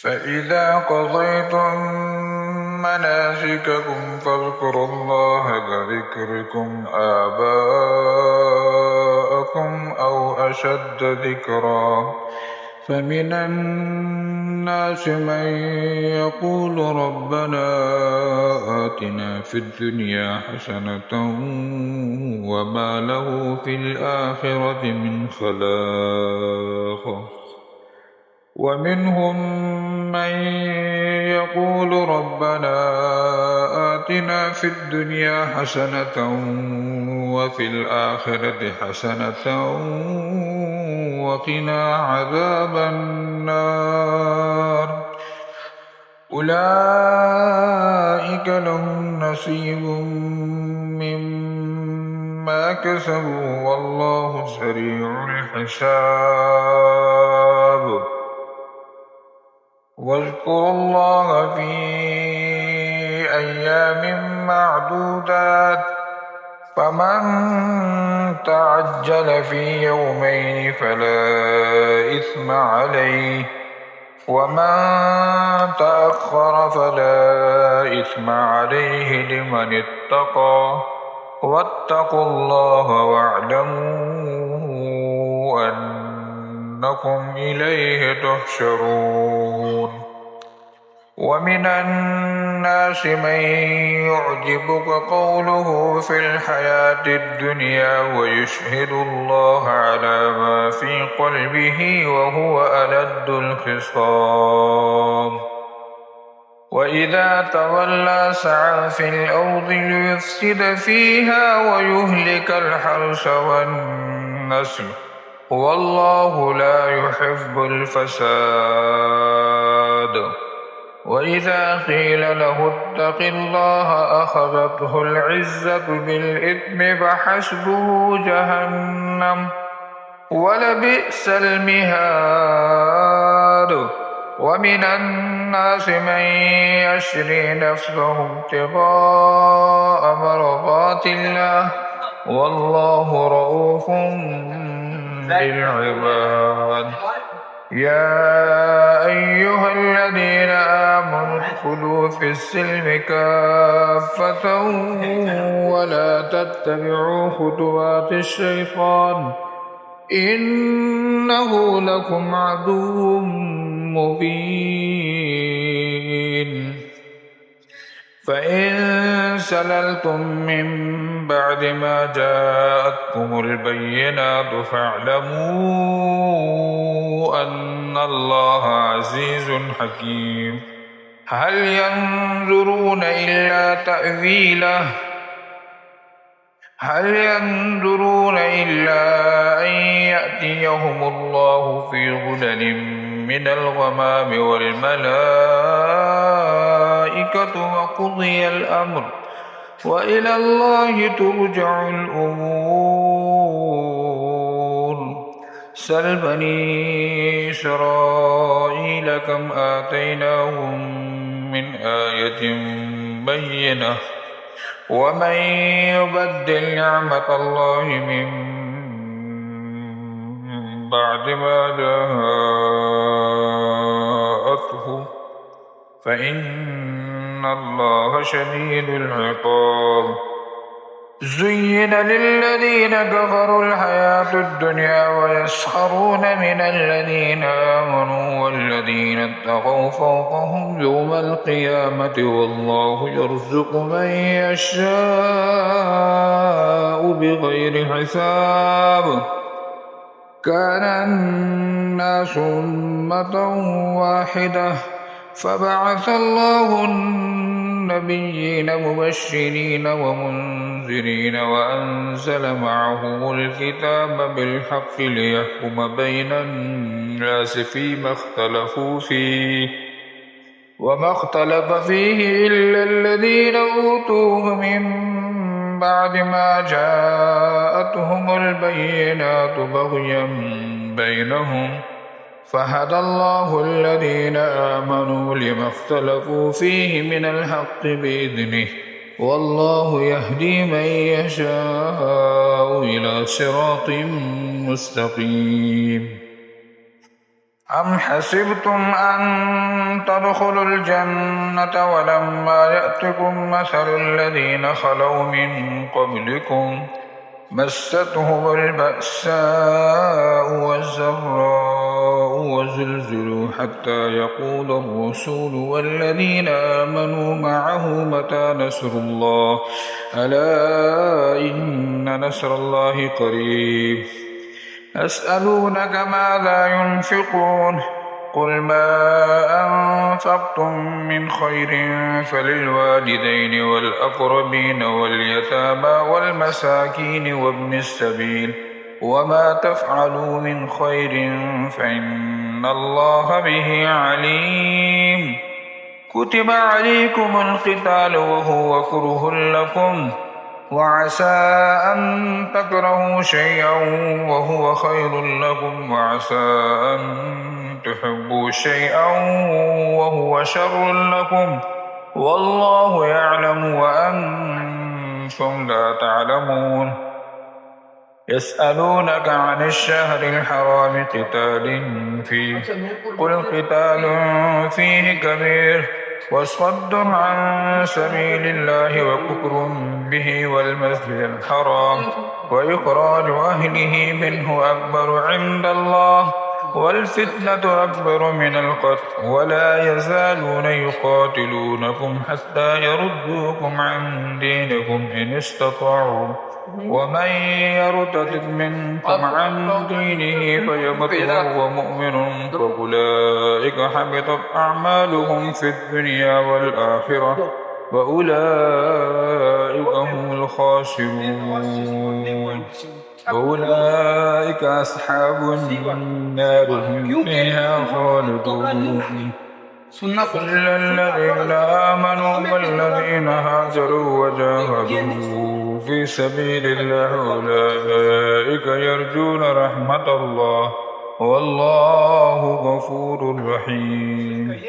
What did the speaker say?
فإذا قضيتم مناسككم فاذكروا الله كذكركم آباءكم أو أشد ذكرا. فمن الناس من يقول ربنا آتنا في الدنيا حسنة وما له في الآخرة من خلاق. ومنهم من يقول ربنا آتنا في الدنيا حسنة وفي الآخرة حسنة وقنا عذاب النار. أولئك لهم نصيب مما كسبوا والله سريع الحساب. واذكروا الله في أيام معدودات فمن تعجل في يومين فلا إثم عليه ومن تأخر فلا إثم عليه لمن اتقى. واتقوا الله واعلموا أنكم إليه تحشرون. ومن الناس من يعجبك قوله في الحياة الدنيا ويشهد الله على ما في قلبه وهو ألد الخصام. وإذا تولى سعى في الأرض ليفسد فيها ويهلك الحرث والنسل والله لا يحب الفساد. وإذا قيل له اتق الله أخذته العزة بالإثم فحسبه جهنم ولبئس المهاد. ومن الناس من يشري نفسه ابتغاء مرضات الله والله رؤوف بالعباد. يا أيها الذين آمنوا ادخلوا في السلم كافة ولا تتبعوا خطوات الشيطان إنه لكم عدو مبين. فإن سللتم من بعد ما جاءتكم البينات فاعلموا أن الله عزيز حكيم. هل ينظرون إلا أن يأتيهم الله في ظلل من الغمام والملائكة وقضي الأمر وإلى الله ترجع الأمور. سل بني إسرائيل كم آتيناهم من آية بينة ومن يبدل نعمة الله من بعد ما جاءته فإن الله شديد العقاب. زين للذين كفروا الحياة الدنيا ويسخرون من الذين آمنوا والذين اتقوا فوقهم يوم القيامة والله يرزق من يشاء بغير حساب. كان الناس أمة واحدة فبعث الله النبيين مبشرين ومنذرين وأنزل معهم الكتاب بالحق ليحكم بين الناس فيما اختلفوا فيه وما اختلف فيه إلا الذين أوتوه من بعد ما جاءتهم البينات بغيا بينهم فهدى الله الذين آمنوا لما اختلفوا فيه من الحق بإذنه والله يهدي من يشاء إلى صراط مستقيم. أم حسبتم أن تدخلوا الجنة ولما يأتكم مثل الذين خلوا من قبلكم مستهم البأساء والضراء وزلزلوا حتى يقول الرسول والذين آمنوا معه متى نصر الله ألا إن نصر الله قريب يسألونك ماذا ينفقون قل ما أنفقتم من خير فللوالدين والأقربين واليتامى والمساكين وابن السبيل وما تفعلوا من خير فإن الله به عليم كتب عليكم القتال وهو كره لكم وعسى أن تكرهوا شيئا وهو خير لكم وعسى أن تحبوا شيئا وهو شر لكم والله يعلم وأنتم لا تعلمون يسألونك عن الشهر الحرام قتال فيه قل قتال فيه كبير وصد عن سبيل الله وكفر به والمسجد الحرام وإخراج أهله منه أكبر عند الله والفتنة أكبر من القتل ولا يزالون يقاتلونكم حتى يردوكم عن دينكم إن استطاعوا ومن يرتد منكم عن دينه فيمت وهو مؤمن فأولئك حبطت أعمالهم في الدنيا والآخرة وأولئك هم الخاسرون أولئك أصحاب النار هم فيها خالدون إلا الذين آمنوا والذين هاجروا وجاهدوا في سبيل الله أولئك يرجون رحمة الله والله غفور رحيم.